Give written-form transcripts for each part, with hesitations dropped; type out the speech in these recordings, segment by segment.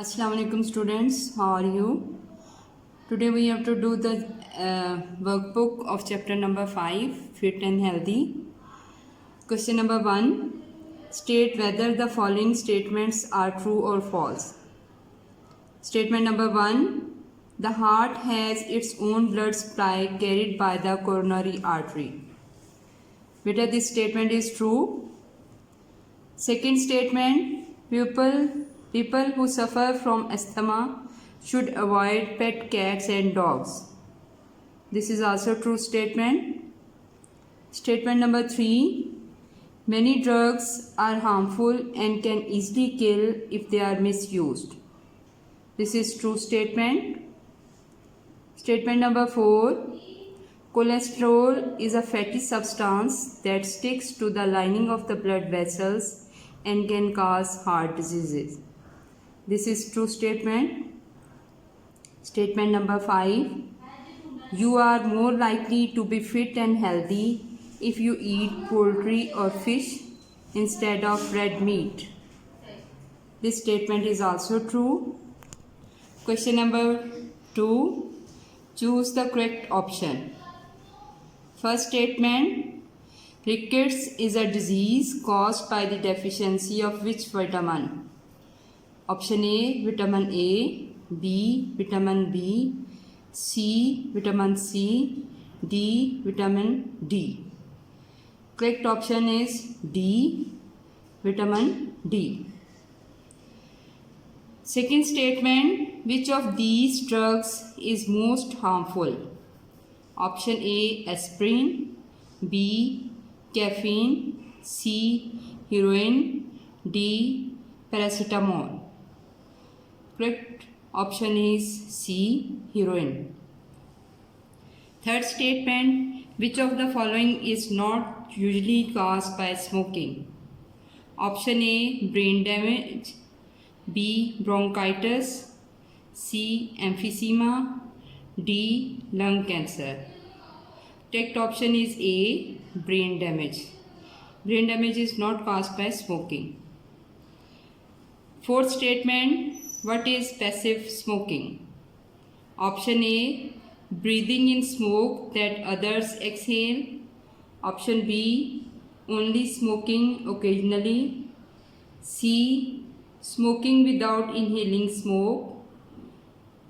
Assalamu alaikum students, how are you? Today we have to do the workbook of chapter number 5, Fit and Healthy. Question number 1, state whether the following statements are true or false. Statement number 1, the heart has its own blood supply carried by the coronary artery. Beta, this statement is true. Second statement, people who suffer from asthma should avoid pet cats and dogs. This is also true statement. Statement number 3, many drugs are harmful and can easily kill if they are misused. This is true statement. Statement number 4, cholesterol is a fatty substance that sticks to the lining of the blood vessels and can cause heart diseases. This is true statement. Statement number 5, you are more likely to be fit and healthy if you eat poultry or fish instead of red meat. This statement is also true. Question number 2, choose the correct option. First statement, rickets is a disease caused by the deficiency of which vitamin? Option A, vitamin A, B, vitamin B, C, vitamin C, D, vitamin D. Correct option is D, vitamin D. Second statement, which of these drugs is most harmful? Option A, aspirin, B, caffeine, C, heroin, D, paracetamol. Correct option is C, heroin. Third statement, which of the following is not usually caused by smoking? Option A, brain damage, B, bronchitis, C, emphysema, D, lung cancer. Correct option is A, brain damage. Brain damage is not caused by smoking. Fourth statement, what is passive smoking? Option A, breathing in smoke that others exhale. Option B, only smoking occasionally. C, smoking without inhaling smoke.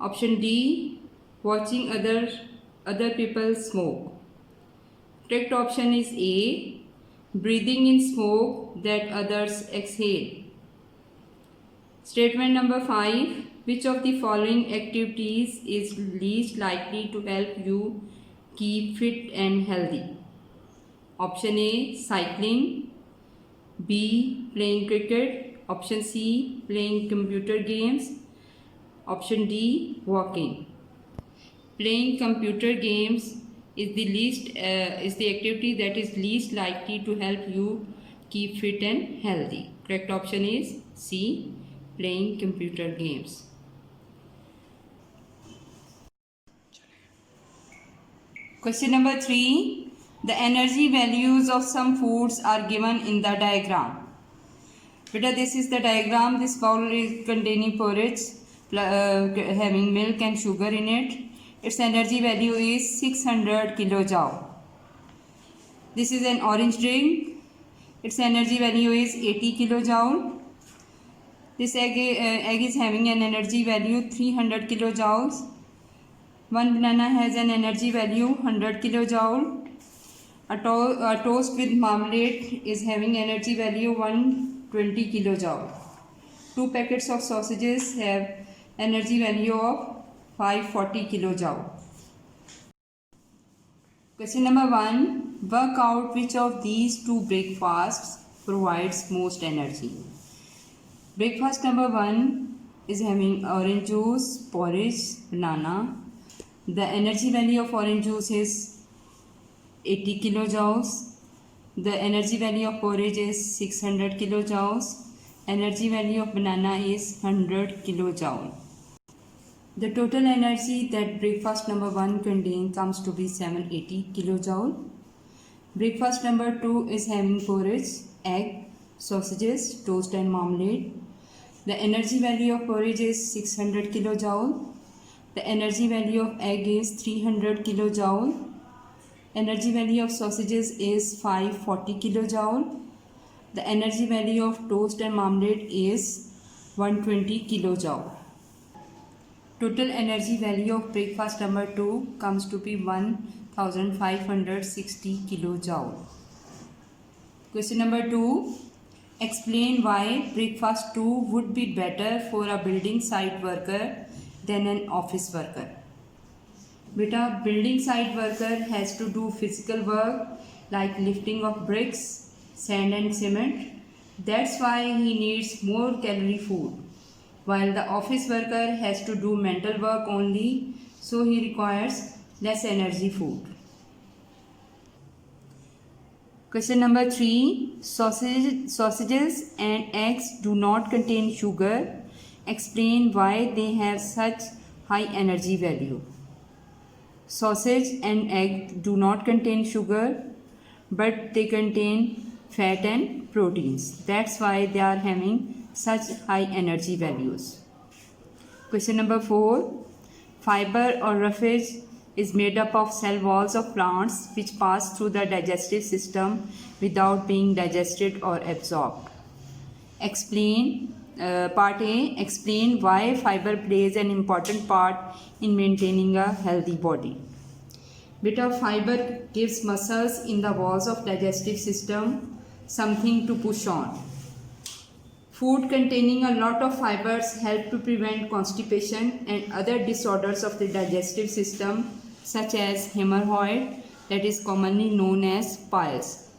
Option D, watching other people smoke. Correct option is A, breathing in smoke that others exhale. Statement number 5, which of the following activities is least likely to help you keep fit and healthy? Option A, cycling, B, playing cricket, option C, playing computer games, option D, walking. Playing computer games is the activity that is least likely to help you keep fit and healthy. Correct option is C, playing computer games. Question number 3, the energy values of some foods are given in the diagram. Beta, this is the diagram. This bowl is containing porridge having milk and sugar in it. Its energy value is 600 kilojoule. This is an orange drink. Its energy value is 80 kilojoule. This egg is having an energy value 300 kilojoules. One banana has an energy value 100 kilojoule. A toast with marmalade is having energy value 120 kilojoule. 2 packets of sausages have energy value of 540 kilojoule. Question number 1, work out which of these two breakfasts provides most energy. Breakfast number 1 is having orange juice, porridge, banana. The energy value of orange juice is 80 kilojoules. The energy value of porridge is 600 kilojoules. Energy value of banana is 100 kilojoule. The total energy that breakfast number 1 contains comes to be 780 kilojoule. Breakfast number 2 is having porridge, egg, sausages, toast and marmalade. The energy value of porridge is 600 kilojoule. The energy value of egg is 300 kilojoule. Energy value of sausages is 540 kilojoule. The energy value of toast and marmalade is 120 kilojoule. Total energy value of breakfast number 2 comes to be 1560 kilojoule. Question number 2. Explain why breakfast 2 would be better for a building site worker than an office worker. Beta, building site worker has to do physical work like lifting of bricks, sand and cement. That's why he needs more calorie food. While the office worker has to do mental work only, so he requires less energy food. Question number 3. Sausages and eggs do not contain sugar. Explain why they have such high energy value. Sausage and egg do not contain sugar, but they contain fat and proteins. That's why they are having such high energy values. Question number 4. Fiber or roughage is made up of cell walls of plants which pass through the digestive system without being digested or absorbed. Part A. Explain why fiber plays an important part in maintaining a healthy body. Bit of fiber gives muscles in the walls of digestive system something to push on. Food containing a lot of fibers help to prevent constipation and other disorders of the digestive system such as hemorrhoid, that is commonly known as piles.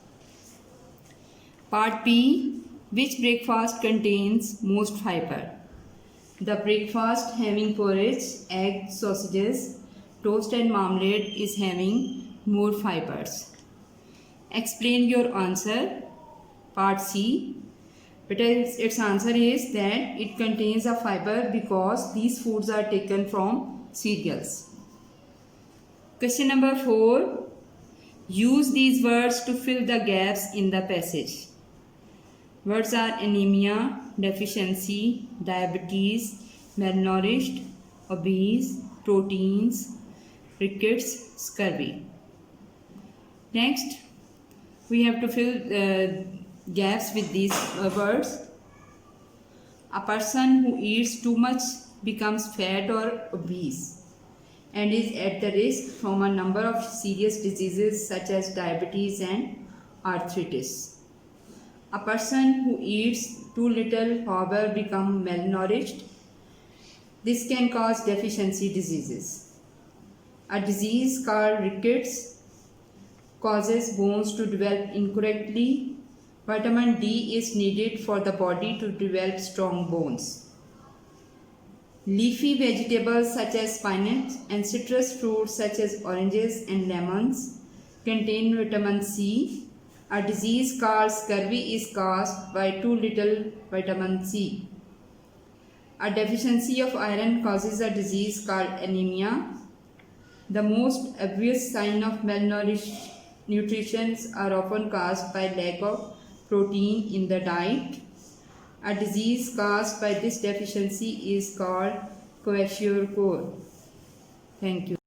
Part B. Which breakfast contains most fiber? The breakfast having porridge, egg, sausages, toast and marmalade is having more fibers. Explain your answer. Part C. But its answer is that it contains a fiber because these foods are taken from cereals. Question number 4. Use these words to fill the gaps in the passage. Words are anemia, deficiency, diabetes, malnourished, obese, proteins, rickets, scurvy. Next, we have to fill gaps with these words. A person who eats too much becomes fat or obese and is at the risk from a number of serious diseases such as diabetes and arthritis. A person who eats too little, however, becomes malnourished. This can cause deficiency diseases. A disease called rickets causes bones to develop incorrectly. Vitamin D is needed for the body to develop strong bones. Leafy vegetables such as spinach and citrus fruits such as oranges and lemons contain vitamin C. A disease called scurvy is caused by too little vitamin C. A deficiency of iron causes a disease called anemia. The most obvious sign of malnourished nutrition are often caused by lack of protein in the diet. A disease caused by this deficiency is called kwashiorkor. Thank you.